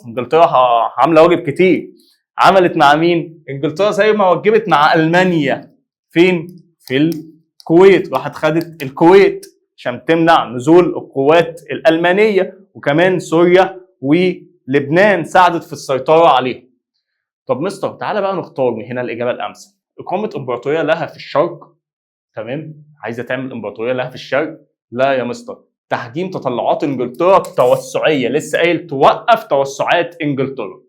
عاملة واجب كتير، عملت مع مين؟ انجلترا زي ما وجبت مع ألمانيا فين؟ في الكويت، راحت خدت الكويت عشان تمنع نزول القوات الألمانية، وكمان سوريا ولبنان ساعدت في السيطرة عليهم. طب مستر تعالى بقى نختار من هنا الإجابة الأمثل. إقامة إمبراطورية لها في الشرق. تمام، عايزه تعمل امبراطوريه لها في الشرق. لا يا مستر، تحجيم تطلعات انجلترا التوسعيه، لسه قايل توقف توسعات انجلترا.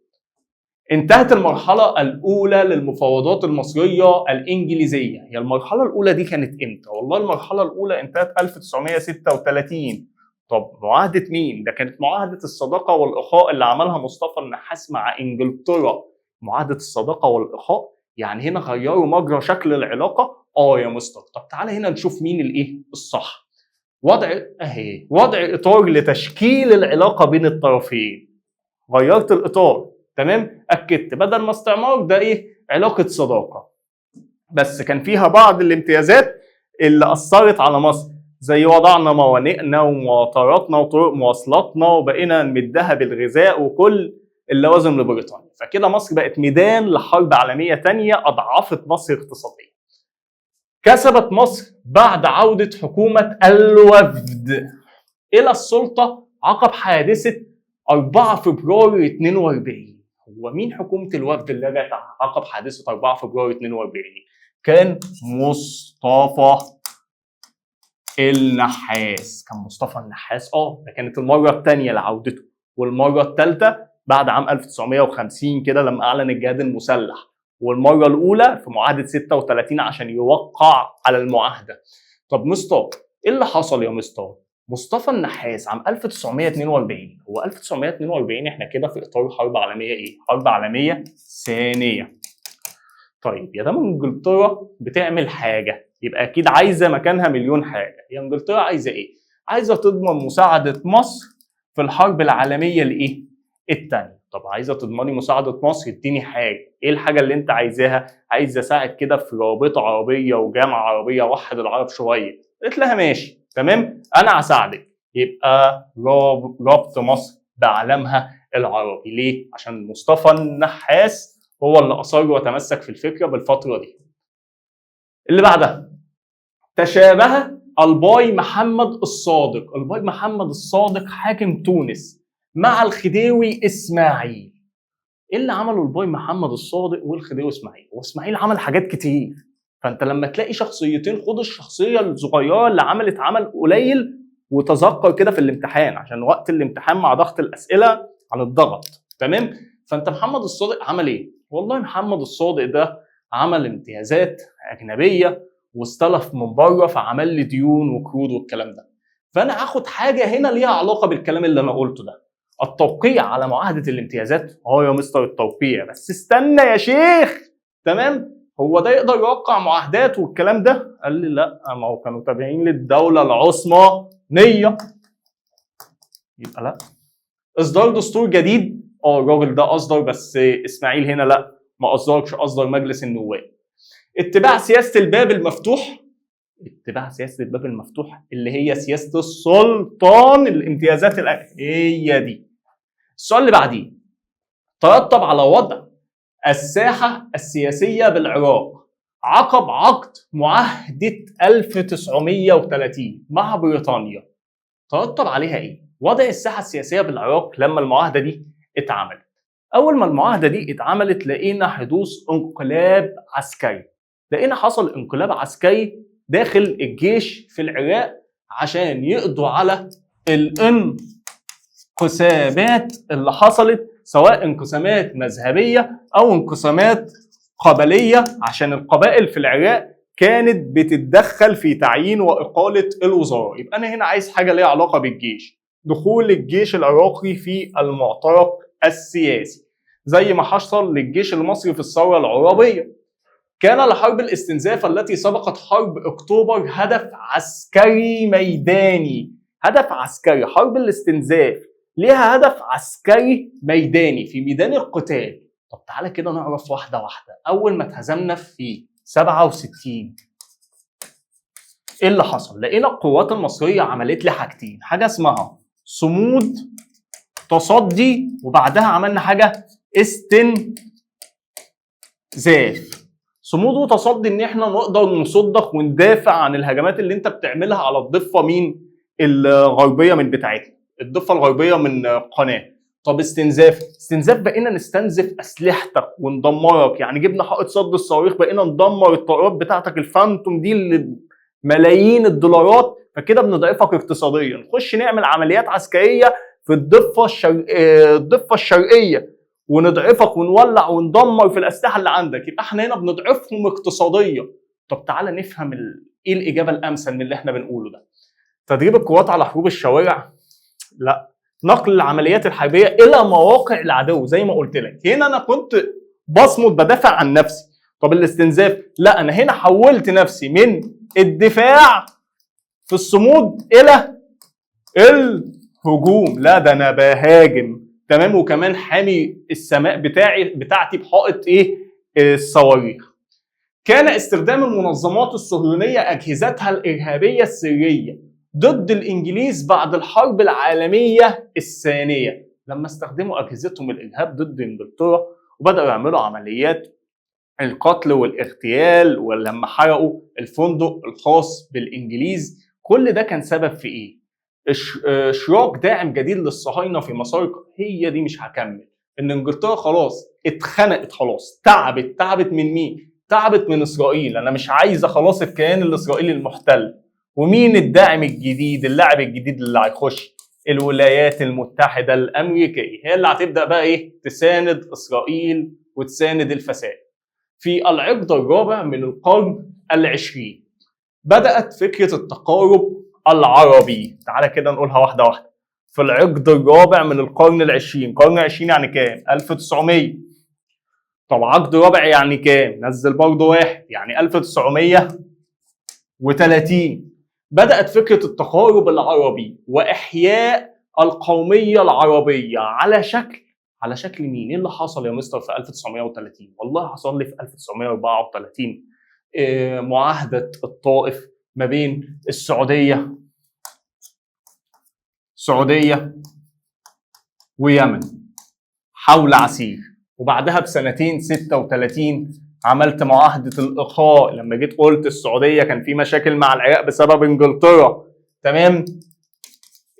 انتهت المرحله الاولى للمفاوضات المصريه الانجليزيه. هي المرحله الاولى دي كانت امتى؟ والله المرحله الاولى انتهت 1936. طب معاهده مين؟ ده كانت معاهده الصداقه والاخاء اللي عملها مصطفى النحاس مع انجلترا. معاهده الصداقه والاخاء، يعني هنا غيروا مجرى شكل العلاقه. يا مستر، طب تعالى هنا نشوف مين الايه الصح. وضع اطار لتشكيل العلاقه بين الطرفين. غيرت الاطار. تمام، اكدت بدل ما استعمار ده ايه؟ علاقه صداقه. بس كان فيها بعض الامتيازات اللي اثرت على مصر، زي وضعنا موانئنا ومواطراتنا وطرق مواصلاتنا وبقينا نمدها بالغذاء وكل اللوازم لبريطانيا. فكده مصر بقت ميدان لحرب عالميه ثانيه اضعفت مصر اقتصاديا. كسبت مصر بعد عودة حكومة الوفد إلى السلطة عقب حادثة 4 فبراير 42. هو مين حكومة الوفد اللي رجعت عقب حادثة 4 فبراير 42؟ كان مصطفى النحاس. كان مصطفى النحاس. ده كانت المرة الثانية لعودته، والمرة الثالثة بعد عام 1950 كده لما أعلن الجهاد المسلح، والمرة الأولى في معاهدة 36 عشان يوقع على المعاهدة. طب مستر إيه اللي حصل يا مستر؟ مصطفى النحاس عام 1942. هو 1942 إحنا كده في إطار حرب عالمية إيه؟ حرب عالمية ثانية. طيب يا دام إنجلترا بتعمل حاجة يبقى أكيد عايزة مكانها مليون حاجة. هي إنجلترا عايزة إيه؟ عايزة تضمن مساعدة مصر في الحرب العالمية الإيه؟ الثانية. طب عايزه تضمني مساعده مصر، اديني حاجه. ايه الحاجه اللي انت عايزاها؟ عايز اساعد كده في رابطه عربيه وجامعه عربيه وحد العرب شويه. قلت لها ماشي تمام انا هساعدك. يبقى ربط مصر بعلمها العربي. ليه؟ عشان مصطفى النحاس هو اللي اصر وتمسك في الفكره بالفتره دي. اللي بعدها، تشابه الباي محمد الصادق. الباي محمد الصادق حاكم تونس مع الخديوي اسماعيل. ايه اللي عمله الباي محمد الصادق والخديوي اسماعيل؟ واسماعيل عمل حاجات كتير، فانت لما تلاقي شخصيتين خد الشخصيه الصغيره اللي عملت عمل قليل وتذكر كده في الامتحان، عشان وقت الامتحان مع ضغط الاسئله هنتضغط. تمام؟ فانت محمد الصادق عمل ايه؟ والله محمد الصادق ده عمل امتيازات اجنبيه واستلف من بره، فعمل لي ديون وقروض والكلام ده. فانا هاخد حاجه هنا ليها علاقه بالكلام اللي انا قلته ده. التوقيع على معاهده الامتيازات. يا مستر التوقيع، بس استنى يا شيخ. تمام؟ هو ده يقدر يوقع معاهدات والكلام ده؟ قال لي لا، ما هو كانوا تابعين للدوله العثمانيه. يبقى لا. اصدار دستور جديد، الراجل ده اصدر، بس اسماعيل هنا لا، ما اصدرش، اصدر مجلس النواب. اتباع سياسه الباب المفتوح. اتباع سياسه الباب المفتوح اللي هي سياسه السلطان، الامتيازات هي دي. السؤال اللي بعديه، ترتب على وضع الساحه السياسيه بالعراق عقب عقد معاهده 1930 مع بريطانيا. ترتب عليها ايه؟ وضع الساحه السياسيه بالعراق لما المعاهده دي اتعملت. اول ما المعاهده دي اتعملت لقينا حدوث انقلاب عسكري. لقينا حصل انقلاب عسكري داخل الجيش في العراق عشان يقضوا على الانقسامات اللي حصلت، سواء انقسامات مذهبيه او انقسامات قبليه، عشان القبائل في العراق كانت بتتدخل في تعيين واقاله الوزراء. يبقى انا هنا عايز حاجه ليها علاقه بالجيش، دخول الجيش العراقي في المعترك السياسي زي ما حصل للجيش المصري في الثوره العرابيه. كان لحرب الاستنزاف التي سبقت حرب اكتوبر هدف عسكري ميداني. هدف عسكري. حرب الاستنزاف ليها هدف عسكري ميداني في ميدان القتال. طب تعالى كده نعرف واحده واحده. اول ما اتهزمنا في 67 ايه اللي حصل؟ لقينا القوات المصريه عملت لي حاجتين، حاجه اسمها صمود تصدي، وبعدها عملنا حاجه استنزاف. صمود وتصدي ان احنا نقدر نصدق وندافع عن الهجمات اللي انت بتعملها على الضفه مين؟ الغربيه من بتاعتنا، الضفه الغربيه من قناه. طب استنزاف. استنزاف بقينا نستنزف اسلحتك وندمرك، يعني جبنا حائط صد الصواريخ بقينا ندمر الطائرات بتاعتك الفانتوم دي اللي ملايين الدولارات، فكده بنضعفك اقتصاديا. نخش نعمل عمليات عسكريه في الضفه الشرقيه ونضعفك ونولع وندمر في الاسلحه اللي عندك، يبقى احنا هنا بنضعفهم اقتصاديا. طب تعالى نفهم ايه الاجابه الامثل من اللي احنا بنقوله ده. تدريب القوات على حروب الشوارع؟ لا. نقل العمليات الحربيه الى مواقع العدو زي ما قلت لك. هنا انا كنت بصمد بدافع عن نفسي. طب الاستنزاف؟ لا، انا هنا حولت نفسي من الدفاع في الصمود الى الهجوم. لا، ده انا بهاجم. تمام؟ وكمان حامي السماء بتاعتي بحائط الصواريخ. كان استخدام المنظمات الصهيونيه اجهزتها الارهابيه السريه ضد الانجليز بعد الحرب العالميه الثانيه، لما استخدموا اجهزتهم الارهاب ضد انجلترا وبداوا يعملوا عمليات القتل والاغتيال، ولما حرقوا الفندق الخاص بالانجليز. كل ده كان سبب في ايه؟ اشراك داعم جديد للصهاينه في مسار. هي دي مش هكمل. ان انجلترا خلاص اتخنقت، خلاص تعبت من مين؟ تعبت من اسرائيل. انا مش عايزه خلاص الكيان الاسرائيلي المحتل. ومين الداعم الجديد، اللاعب الجديد اللي هيخش؟ الولايات المتحده الامريكيه. هي اللي هتبدا بقى تساند اسرائيل وتساند الفساد. في العقد الرابع من القرن العشرين بدأت فكرة التقارب العربي. تعالى كده نقولها واحدة واحدة. في العقد الرابع من القرن العشرين، قرن 20 يعني كام؟ 1900. طب عقد رابع يعني كام؟ نزل برضه واحد، يعني 1930. بدأت فكرة التقارب العربي وإحياء القومية العربية على شكل مين؟ ايه اللي حصل يا مستر في 1930؟ والله حصل لي في 1934 معاهدة الطائف ما بين السعودية ويمن حول عسير. وبعدها بسنتين 36 عملت معاهده الاخاء لما جيت قلت السعوديه كان في مشاكل مع العراق بسبب انجلترا، تمام؟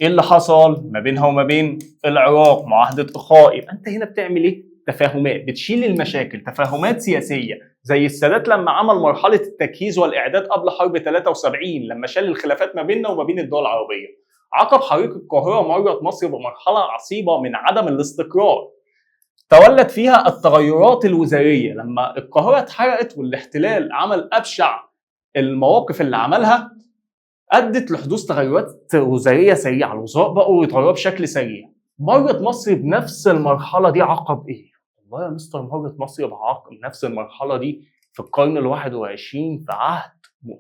ايه اللي حصل ما بينها وما بين العراق؟ معاهده اخاء. يبقى انت هنا بتعمل ايه؟ تفاهمات، بتشيل المشاكل، تفاهمات سياسيه. زي السادات لما عمل مرحله التجهيز والاعداد قبل حرب 73 لما شال الخلافات ما بيننا وما بين الدول العربيه. عقب حريق القاهره مرت مصر بمرحله عصيبه من عدم الاستقرار تولد فيها التغيرات الوزاريه. لما القاهره اتحرقت والاحتلال عمل ابشع المواقف اللي عملها، ادت لحدوث تغيرات وزاريه سريعه، الوزراء بقوا يتغيروا بشكل سريع. مرت مصر بنفس المرحله دي عقب ايه؟ والله يا مستر مرت مصر بنفس المرحله دي في القرن ال21 في عهد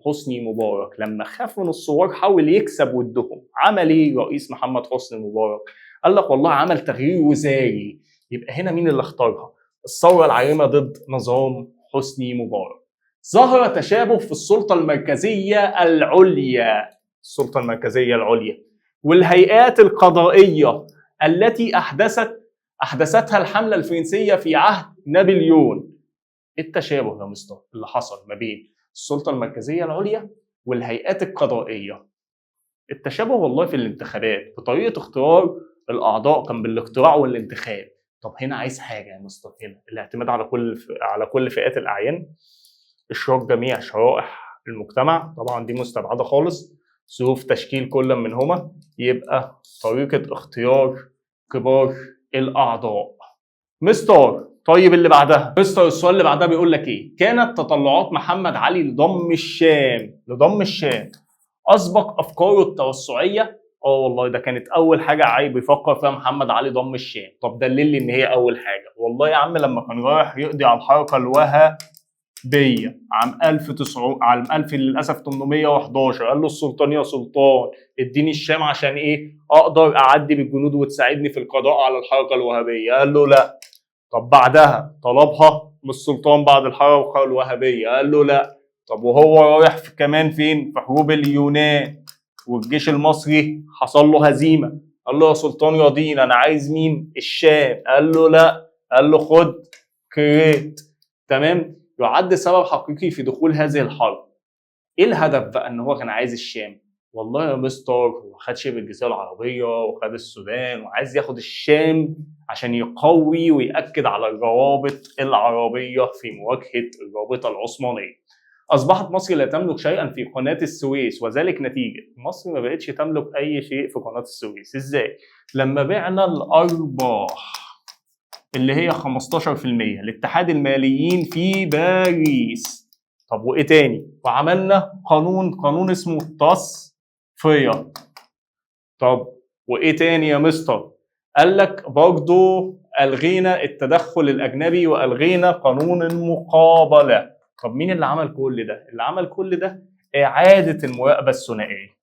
حسني مبارك. لما خاف من الثوار حاول يكسب ودهم. عمل ايه رئيس محمد حسني مبارك؟ قال لك والله عمل تغيير وزاري. يبقى هنا مين اللي اختارها؟ الثوره العارمه ضد نظام حسني مبارك. ظهر تشابه في السلطه المركزيه العليا، السلطه المركزيه العليا والهيئات القضائيه التي احدثتها الحمله الفرنسيه في عهد نابليون. التشابه يا مستر اللي حصل ما بين السلطه المركزيه العليا والهيئات القضائيه. التشابه والله في الانتخابات بطريقه اختيار الاعضاء كان بالاقتراع والانتخاب. طب هنا عايز حاجه يا مستر، هنا الاعتماد على كل فئات الاعيان، اشراك جميع شرائح المجتمع، طبعا دي مستبعده خالص، ظروف تشكيل كل منهما، يبقى طريقه اختيار كبار الاعضاء. مستر طيب اللي بعدها، مستر السؤال اللي بعدها بيقول لك ايه؟ كانت تطلعات محمد علي لضم الشام اسبق افكاره التوسعيه؟ والله ده كانت اول حاجه عيب بيفكر فيها محمد علي ضم الشام. طب دلل لي ان هي اول حاجه. والله يا عم لما كان رايح يقضي على الحركه الوهابيه عام 1000 للاسف 811 قال له السلطان يا سلطان اديني الشام عشان ايه؟ اقدر اعدي بالجنود وتساعدني في القضاء على الحركه الوهابيه. قال له لا. طب بعدها طلبها من السلطان بعد الحركه الوهابيه، قال له لا. طب وهو رايح كمان فين؟ في حروب اليونان والجيش المصري حصل له هزيمه، قال له يا سلطان يا دين انا عايز مين؟ الشام. قال له لا. قال له خد كريت. تمام؟ يعد سبب حقيقي في دخول هذه الحرب. ايه الهدف بقى؟ ان هو كان عايز الشام. والله يا مستر هو خد شبه الجزيره العربيه وخد السودان وعايز ياخد الشام عشان يقوي ويأكد على الروابط العربيه في مواجهه الرابطه العثمانيه. اصبحت مصر لا تملك شيئا في قناه السويس، وذلك نتيجه مصر ما بقتش تملك اي شيء في قناه السويس. ازاي؟ لما بعنا الارباح اللي هي 15% لاتحاد الماليين في باريس. طب وايه تاني؟ وعملنا قانون اسمه التصفيه. طب وايه تاني يا مستر؟ قال لك برضه الغينا التدخل الاجنبي والغينا قانون المقابله. طب مين اللي عمل كل ده؟ اللي عمل كل ده اعاده المراقبه الثنائيه.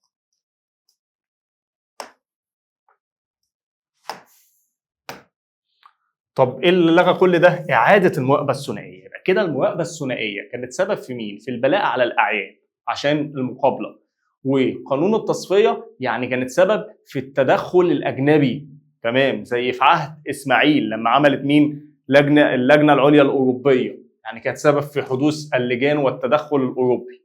طب ايه اللي لغى كل ده؟ اعاده المراقبه الثنائيه. يبقى كده المراقبه الثنائيه كانت سبب في مين؟ في البلاء على الاعيان عشان المقابله. وقانون التصفيه يعني كانت سبب في التدخل الاجنبي، تمام؟ زي في عهد اسماعيل لما عملت مين؟ اللجنه العليا الاوروبيه، يعني كانت سبب في حدوث اللجان والتدخل الاوروبي.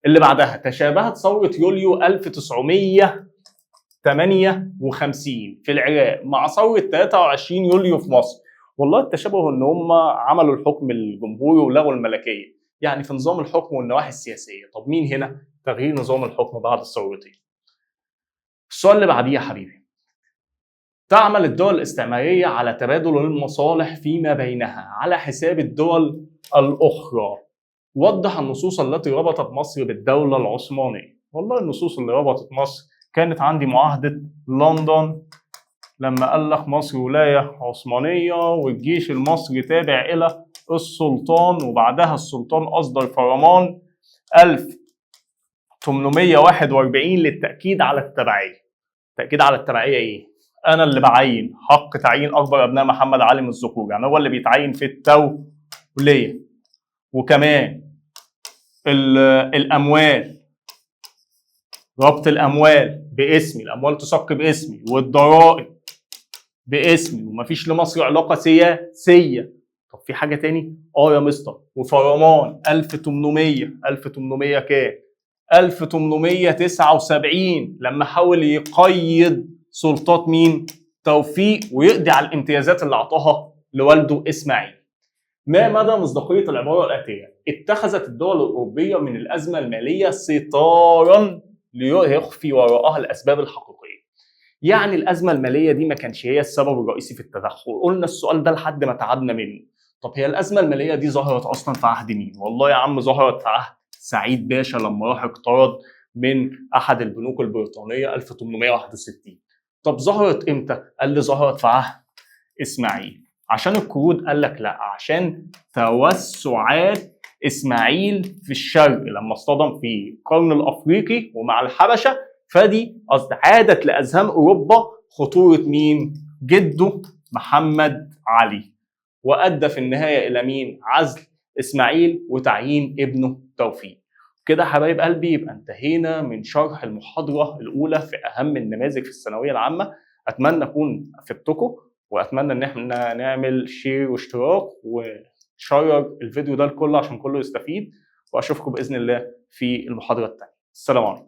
اللي بعدها تشابهت ثوره يوليو 1958 في العراق مع ثوره 23 يوليو في مصر. والله التشابه ان هم عملوا الحكم الجمهوري ولغوا الملكيه، يعني في نظام الحكم والنواحي السياسيه. طب مين هنا؟ تغيير نظام الحكم بعد الثورتين. السؤال اللي بعديه يا حبيبي، تعمل الدول الاستعماريه على تبادل المصالح فيما بينها على حساب الدول الاخرى. وضح النصوص التي ربطت مصر بالدوله العثمانيه. والله النصوص اللي ربطت مصر كانت عندي معاهده لندن لما قال لك مصر ولايه عثمانيه والجيش المصري تابع الى السلطان، وبعدها السلطان اصدر فرمان 1841 للتاكيد على التبعيه. التاكيد على التبعيه ايه؟ انا اللي بعين حق تعيين اكبر ابناء محمد علي من الذكور، يعني هو اللي بيتعين في التوليه. وكمان الاموال، ربط الاموال باسمي، الاموال تسق باسمي، والضرائب باسمي، ومفيش لمصر علاقه سياسيه. طب في حاجه تاني؟ اه يا مستر، وفرمان 1800 كام؟ 1879 لما حاول يقيد سلطات مين؟ توفيق، ويقضي على الامتيازات اللي اعطاها لوالده اسماعيل. ما مدى مصداقية العبارة الآتية؟ اتخذت الدول الأوروبية من الأزمة المالية ستارا ليخفي وراءها الأسباب الحقيقية. يعني الأزمة المالية دي ما كانش هي السبب الرئيسي في التدخل، قلنا السؤال ده لحد ما تعبنا منه. طب هي الأزمة المالية دي ظهرت أصلا في عهد مين؟ والله يا عم ظهرت في عهد سعيد باشا لما راح اقترض من أحد البنوك البريطانية 1861. طب ظهرت إمتى؟ قال لي ظهرت في عهد إسماعيل. عشان القروض؟ قال لك لا، عشان توسعات إسماعيل في الشرق لما اصطدم في القرن الأفريقي ومع الحبشة، فدي عادت لأذهان أوروبا خطورة مين؟ جده محمد علي، وأدى في النهاية إلى مين؟ عزل إسماعيل وتعيين ابنه توفيق. كده حبايب قلبي يبقى انتهينا من شرح المحاضرة الأولى في أهم النماذج في الثانوية العامة. أتمنى أكون أفدتكم، وأتمنى إن احنا نعمل شير واشتراك وشير الفيديو ده لكله عشان كله يستفيد، وأشوفكم بإذن الله في المحاضرة الثانية. السلام عليكم.